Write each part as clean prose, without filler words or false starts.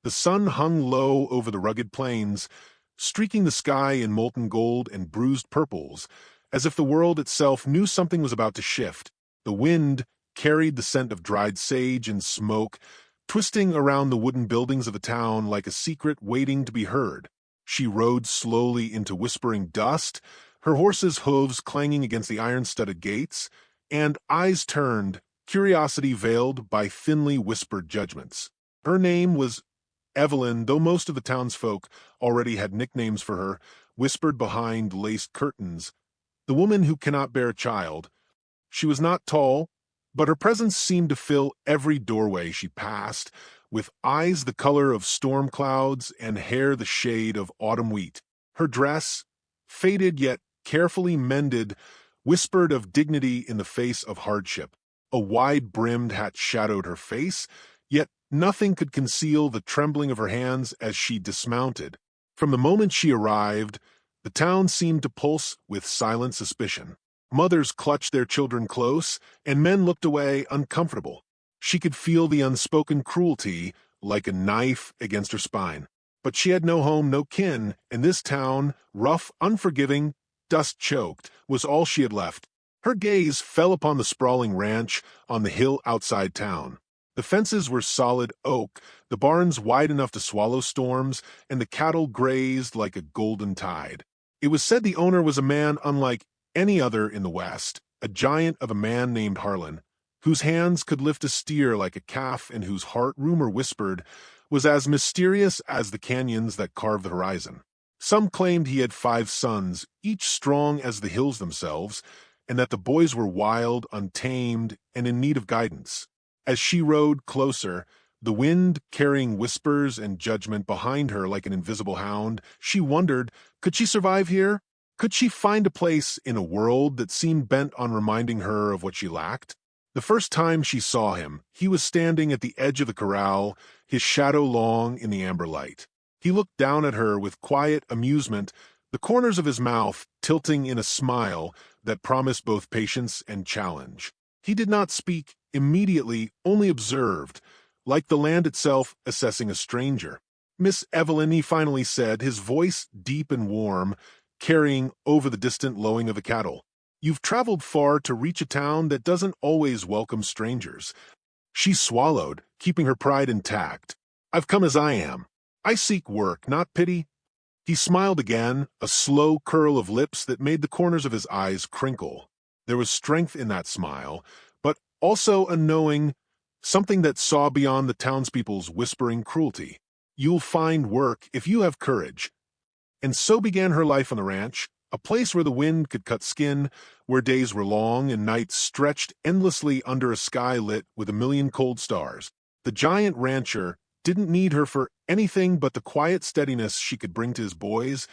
The sun hung low over the rugged plains, streaking the sky in molten gold and bruised purples, as if the world itself knew something was about to shift. The wind carried the scent of dried sage and smoke, twisting around the wooden buildings of the town like a secret waiting to be heard. She rode slowly into whispering dust, her horse's hooves clanging against the iron-studded gates, and eyes turned, curiosity veiled by thinly whispered judgments. Her name was Evelyn, though most of the townsfolk already had nicknames for her, whispered behind laced curtains. The woman who cannot bear a child. She was not tall, but her presence seemed to fill every doorway she passed, with eyes the color of storm clouds and hair the shade of autumn wheat. Her dress, faded yet carefully mended, whispered of dignity in the face of hardship. A wide-brimmed hat shadowed her face, yet nothing could conceal the trembling of her hands as she dismounted. From the moment she arrived, the town seemed to pulse with silent suspicion. Mothers clutched their children close, and men looked away uncomfortable. She could feel the unspoken cruelty like a knife against her spine. But she had no home, no kin, and this town, rough, unforgiving, dust-choked, was all she had left. Her gaze fell upon the sprawling ranch on the hill outside town. The fences were solid oak, the barns wide enough to swallow storms, and the cattle grazed like a golden tide. It was said the owner was a man unlike any other in the West, a giant of a man named Harlan, whose hands could lift a steer like a calf and whose heart, rumor whispered, was as mysterious as the canyons that carve the horizon. Some claimed he had 5 sons, each strong as the hills themselves, and that the boys were wild, untamed, and in need of guidance. As she rode closer, the wind carrying whispers and judgment behind her like an invisible hound, she wondered, could she survive here? Could she find a place in a world that seemed bent on reminding her of what she lacked? The first time she saw him, he was standing at the edge of the corral, his shadow long in the amber light. He looked down at her with quiet amusement, the corners of his mouth tilting in a smile that promised both patience and challenge. He did not speak immediately, only observed, like the land itself assessing a stranger. "Miss Evelyn," he finally said, his voice deep and warm, carrying over the distant lowing of the cattle. "You've traveled far to reach a town that doesn't always welcome strangers." She swallowed, keeping her pride intact. "I've come as I am. I seek work, not pity." He smiled again, a slow curl of lips that made the corners of his eyes crinkle. There was strength in that smile, but also a knowing, something that saw beyond the townspeople's whispering cruelty. "You'll find work if you have courage." And so began her life on the ranch, a place where the wind could cut skin, where days were long and nights stretched endlessly under a sky lit with a million cold stars. The giant rancher didn't need her for anything but the quiet steadiness she could bring to his boys,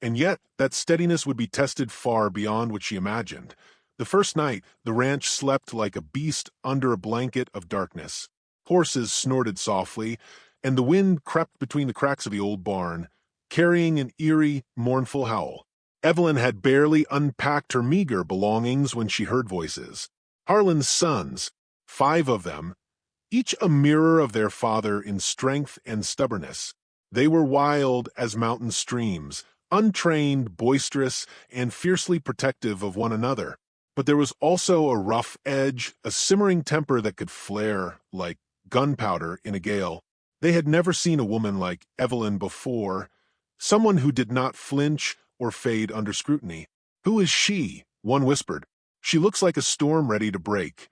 and yet that steadiness would be tested far beyond what she imagined. The first night, the ranch slept like a beast under a blanket of darkness. Horses snorted softly, and the wind crept between the cracks of the old barn, carrying an eerie, mournful howl. Evelyn had barely unpacked her meager belongings when she heard voices. Harlan's sons, 5 of them, each a mirror of their father in strength and stubbornness. They were wild as mountain streams, untrained, boisterous, and fiercely protective of one another. But there was also a rough edge, a simmering temper that could flare like gunpowder in a gale. They had never seen a woman like Evelyn before, someone who did not flinch or fade under scrutiny. "Who is she?" one whispered. "She looks like a storm ready to break."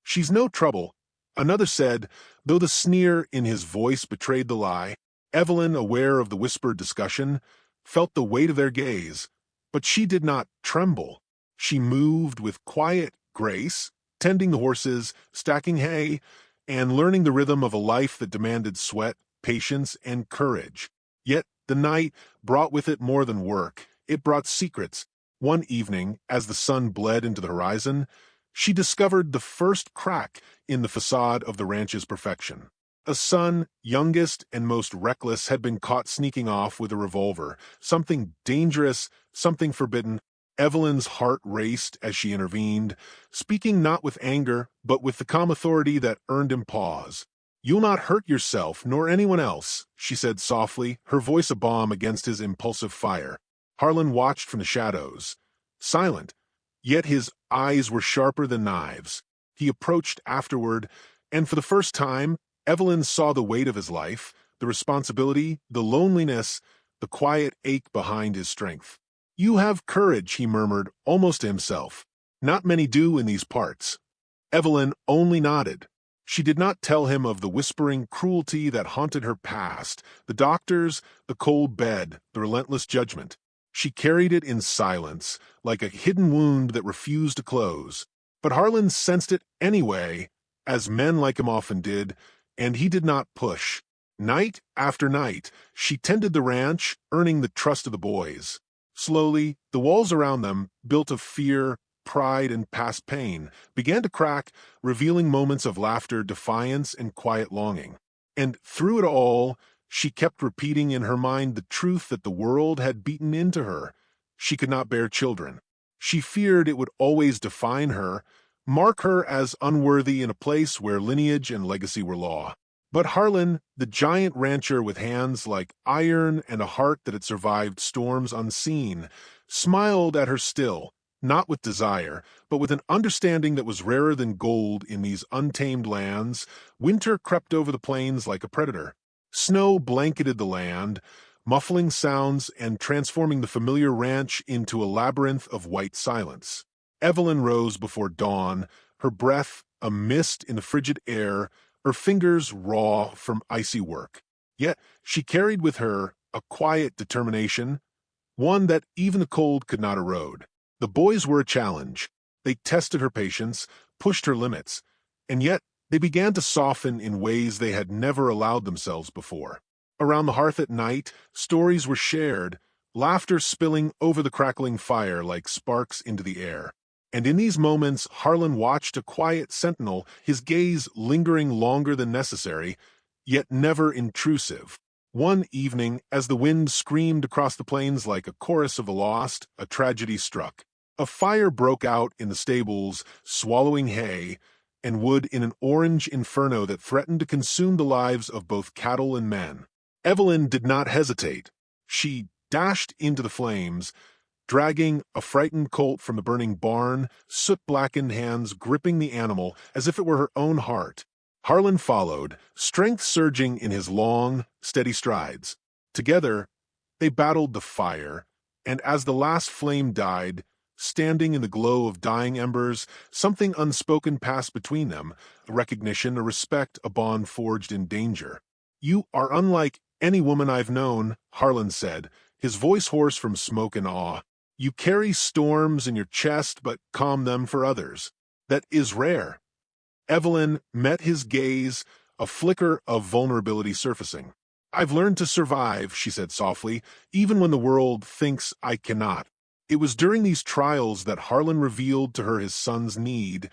"She's no trouble," another said, though the sneer in his voice betrayed the lie. Evelyn, aware of the whispered discussion, felt the weight of their gaze, but she did not tremble. She moved with quiet grace, tending the horses, stacking hay, and learning the rhythm of a life that demanded sweat, patience, and courage. Yet the night brought with it more than work. It brought secrets. One evening, as the sun bled into the horizon, she discovered the first crack in the facade of the ranch's perfection. A son, youngest and most reckless, had been caught sneaking off with a revolver, something dangerous, something forbidden. Evelyn's heart raced as she intervened, speaking not with anger, but with the calm authority that earned him pause. "You'll not hurt yourself nor anyone else," she said softly, her voice a bomb against his impulsive fire. Harlan watched from the shadows, silent, yet his eyes were sharper than knives. He approached afterward, and for the first time, Evelyn saw the weight of his life, the responsibility, the loneliness, the quiet ache behind his strength. "You have courage," he murmured, almost to himself. "Not many do in these parts." Evelyn only nodded. She did not tell him of the whispering cruelty that haunted her past, the doctors, the cold bed, the relentless judgment. She carried it in silence, like a hidden wound that refused to close. But Harlan sensed it anyway, as men like him often did, and he did not push. Night after night, she tended the ranch, earning the trust of the boys. Slowly, the walls around them, built of fear, pride, and past pain, began to crack, revealing moments of laughter, defiance, and quiet longing. And through it all, she kept repeating in her mind the truth that the world had beaten into her. She could not bear children. She feared it would always define her, mark her as unworthy in a place where lineage and legacy were law. But Harlan, the giant rancher with hands like iron and a heart that had survived storms unseen, smiled at her still, not with desire, but with an understanding that was rarer than gold in these untamed lands. Winter crept over the plains like a predator. Snow blanketed the land, muffling sounds and transforming the familiar ranch into a labyrinth of white silence. Evelyn rose before dawn, her breath a mist in the frigid air, her fingers raw from icy work. Yet she carried with her a quiet determination, one that even the cold could not erode. The boys were a challenge. They tested her patience, pushed her limits, and yet they began to soften in ways they had never allowed themselves before. Around the hearth at night, stories were shared, laughter spilling over the crackling fire like sparks into the air. And in these moments, Harlan watched a quiet sentinel, his gaze lingering longer than necessary, yet never intrusive. One evening, as the wind screamed across the plains like a chorus of the lost, a tragedy struck. A fire broke out in the stables, swallowing hay and wood in an orange inferno that threatened to consume the lives of both cattle and men. Evelyn did not hesitate. She dashed into the flames, dragging a frightened colt from the burning barn, soot-blackened hands gripping the animal as if it were her own heart. Harlan followed, strength surging in his long, steady strides. Together, they battled the fire, and as the last flame died, standing in the glow of dying embers, something unspoken passed between them, a recognition, a respect, a bond forged in danger. "You are unlike any woman I've known," Harlan said, his voice hoarse from smoke and awe. "You carry storms in your chest but calm them for others. That is rare." Evelyn met his gaze, a flicker of vulnerability surfacing. "I've learned to survive," she said softly, "even when the world thinks I cannot." It was during these trials that Harlan revealed to her his son's need,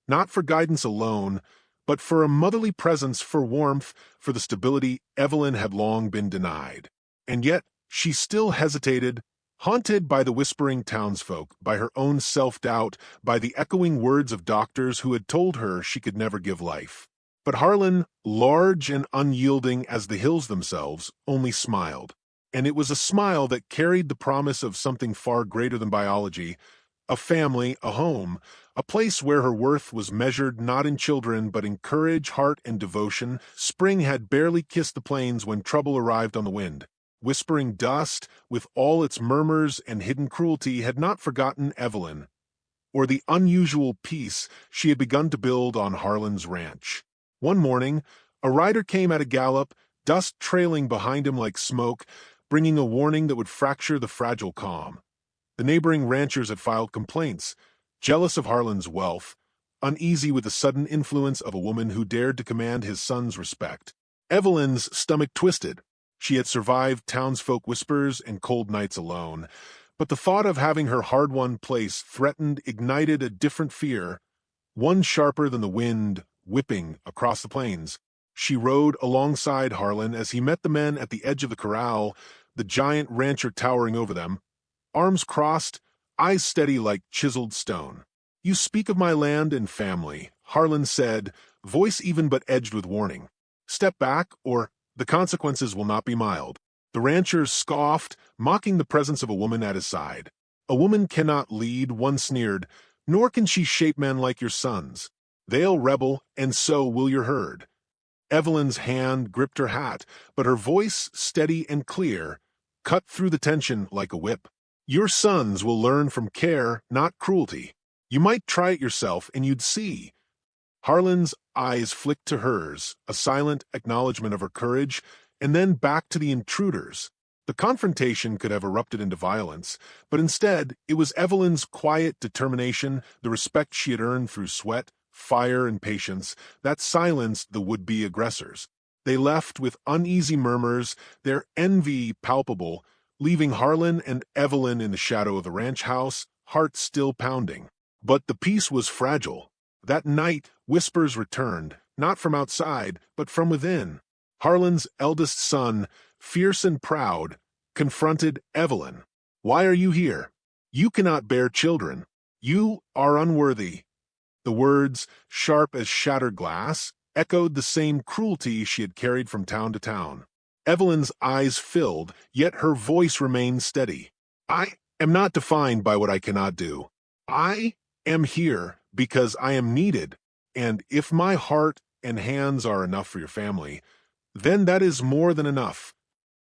not for guidance alone, but for a motherly presence, for warmth, for the stability Evelyn had long been denied. And yet she still hesitated, haunted by the whispering townsfolk, by her own self-doubt, by the echoing words of doctors who had told her she could never give life. But Harlan, large and unyielding as the hills themselves, only smiled. And it was a smile that carried the promise of something far greater than biology, a family, a home, a place where her worth was measured not in children but in courage, heart, and devotion. Spring had barely kissed the plains when trouble arrived on the wind. Whispering dust, with all its murmurs and hidden cruelty, had not forgotten Evelyn, or the unusual peace she had begun to build on Harlan's ranch. One morning, a rider came at a gallop, dust trailing behind him like smoke, bringing a warning that would fracture the fragile calm. The neighboring ranchers had filed complaints, jealous of Harlan's wealth, uneasy with the sudden influence of a woman who dared to command his son's respect. Evelyn's stomach twisted. She had survived townsfolk whispers and cold nights alone, but the thought of having her hard-won place threatened ignited a different fear, one sharper than the wind whipping across the plains. She rode alongside Harlan as he met the men at the edge of the corral, the giant rancher towering over them, arms crossed, eyes steady like chiseled stone. "You speak of my land and family," Harlan said, voice even but edged with warning. Step back, or the consequences will not be mild. The rancher scoffed, mocking the presence of a woman at his side. A woman cannot lead, one sneered, nor can she shape men like your sons. They'll rebel, and so will your herd. Evelyn's hand gripped her hat, but her voice, steady and clear, cut through the tension like a whip. Your sons will learn from care, not cruelty. You might try it yourself, and you'd see. Harlan's eyes flicked to hers, a silent acknowledgement of her courage, and then back to the intruders. The confrontation could have erupted into violence, but instead it was Evelyn's quiet determination, the respect she had earned through sweat, fire, and patience, that silenced the would-be aggressors. They left with uneasy murmurs, their envy palpable, leaving Harlan and Evelyn in the shadow of the ranch house, hearts still pounding. But the peace was fragile. That night, whispers returned, not from outside, but from within. Harlan's eldest son, fierce and proud, confronted Evelyn. "Why are you here? You cannot bear children. You are unworthy." The words, sharp as shattered glass, echoed the same cruelty she had carried from town to town. Evelyn's eyes filled, yet her voice remained steady. "I am not defined by what I cannot do. I am here because I am needed, and if my heart and hands are enough for your family, then that is more than enough."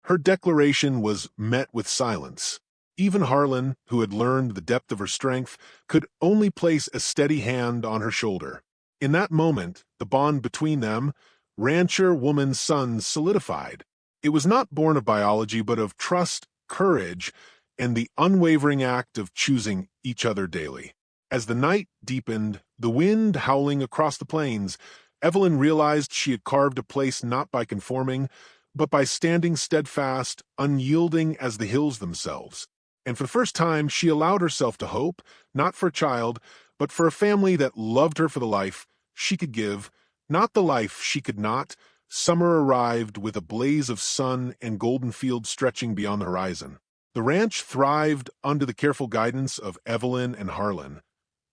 Her declaration was met with silence. Even Harlan, who had learned the depth of her strength, could only place a steady hand on her shoulder. In that moment, the bond between them, rancher, woman, son, solidified. It was not born of biology, but of trust, courage, and the unwavering act of choosing each other daily. As the night deepened, the wind howling across the plains, Evelyn realized she had carved a place not by conforming, but by standing steadfast, unyielding as the hills themselves. And for the first time, she allowed herself to hope, not for a child, but for a family that loved her for the life she could give, not the life she could not. Summer arrived with a blaze of sun and golden fields stretching beyond the horizon. The ranch thrived under the careful guidance of Evelyn and Harlan.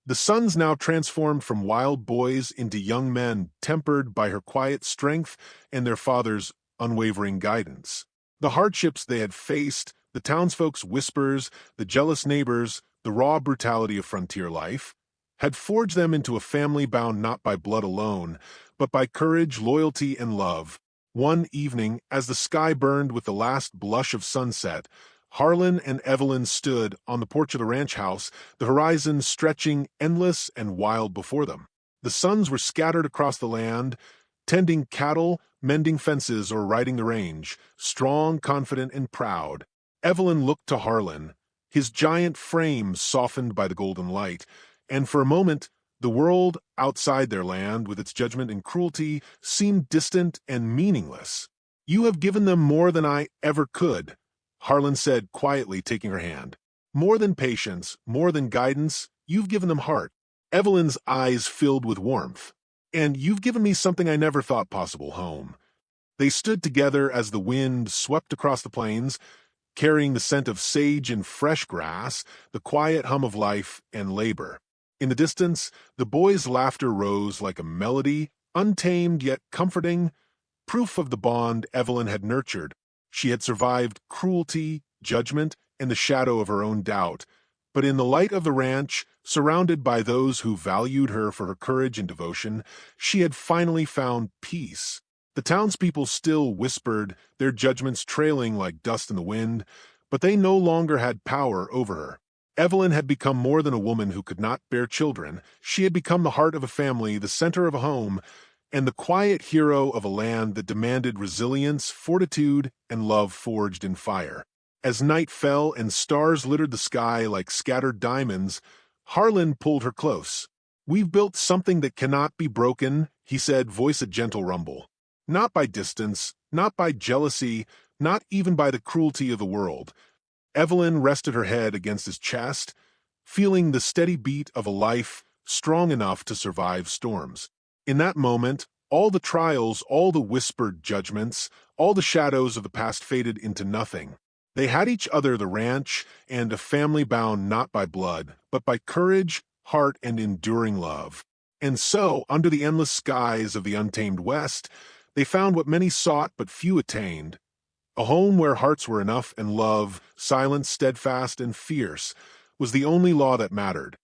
The sons now transformed from wild boys into young men, tempered by her quiet strength and their father's unwavering guidance. The hardships they had faced, the townsfolk's whispers, the jealous neighbors, the raw brutality of frontier life, had forged them into a family bound not by blood alone, but by courage, loyalty, and love. One evening, as the sky burned with the last blush of sunset, Harlan and Evelyn stood on the porch of the ranch house, the horizon stretching endless and wild before them. The sons were scattered across the land, tending cattle, mending fences, or riding the range, strong, confident, and proud. Evelyn looked to Harlan, his giant frame softened by the golden light, and for a moment the world outside their land, with its judgment and cruelty, seemed distant and meaningless. "You have given them more than I ever could," Harlan said quietly, taking her hand. "More than patience, more than guidance, you've given them heart." Evelyn's eyes filled with warmth. "And you've given me something I never thought possible, home." They stood together as the wind swept across the plains, carrying the scent of sage and fresh grass, the quiet hum of life and labor. In the distance, the boys' laughter rose like a melody, untamed yet comforting, proof of the bond Evelyn had nurtured. She had survived cruelty, judgment, and the shadow of her own doubt, but in the light of the ranch, surrounded by those who valued her for her courage and devotion, she had finally found peace. The townspeople still whispered, their judgments trailing like dust in the wind, but they no longer had power over her. Evelyn had become more than a woman who could not bear children. She had become the heart of a family, the center of a home, and the quiet hero of a land that demanded resilience, fortitude, and love forged in fire. As night fell and stars littered the sky like scattered diamonds, Harlan pulled her close. "We've built something that cannot be broken," he said, voice a gentle rumble. "Not by distance, not by jealousy, not even by the cruelty of the world." Evelyn rested her head against his chest, feeling the steady beat of a life strong enough to survive storms. In that moment, all the trials, all the whispered judgments, all the shadows of the past faded into nothing. They had each other, the ranch, and a family bound not by blood, but by courage, heart, and enduring love. And so, under the endless skies of the untamed West, They found what many sought but few attained, a home where hearts were enough and love, silent, steadfast, and fierce, was the only law that mattered.